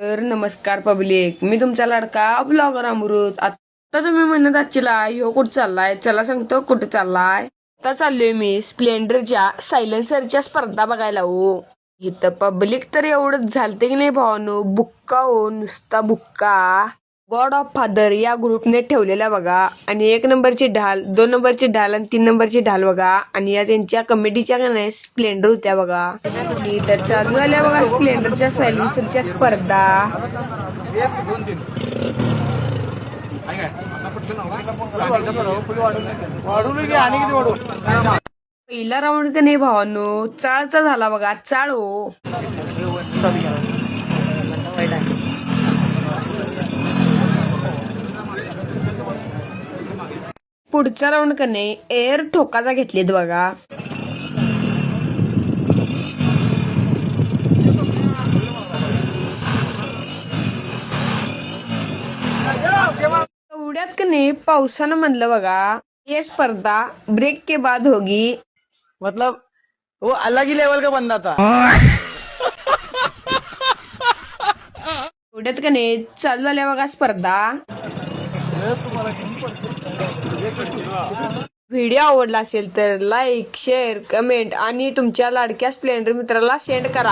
तर नमस्कार पब्लिक, मी तुमचा लाडका ब्लॉगर अमृत. आता तुम्ही म्हणत आजचीला ह्यो कुठं चाललाय? चला सांगतो कुठे चाललाय. आता चाललोय मी स्प्लेंडरच्या सायलेन्सरच्या स्पर्धा बघायला. हो, इथं पब्लिक तर एवढंच झालते की नाही भावानो, बुक्का हो, नुसता बुक्का. गॉड ऑफ फादर या ग्रुपने ठेवलेला बघा. आणि 1 नंबरची ढाल, 2 नंबरची ढाल आणि 3 नंबरची ढाल बघा. आणि या त्यांच्या कमिटीच्या का नाही स्प्लेंडर होत्या बघा. आणि तर चालू झाल्या बघा स्प्लेंडरच्या सायलेन्सरच्या स्पर्धा. पहिला राऊंड का नाही भावानो, चाळचा झाला बघा. चाळ हो. पुढचा राऊंड का नाही एअर ठोकाचा घेतलेत बघा. एवढ्यात का नाही पावसानं म्हणलं बघा, ये स्पर्धा ब्रेक के बाद होगी. मतलब वो अलग ही लेवल का बंदा था. एवढ्यात का नाही चालू झाल्या बघा स्पर्धा. व्हिडिओ आवडला असेल तर लाईक, शेअर, कमेंट आणि तुमच्या लाडक्या स्प्लेंडर मित्राला सेंड करा.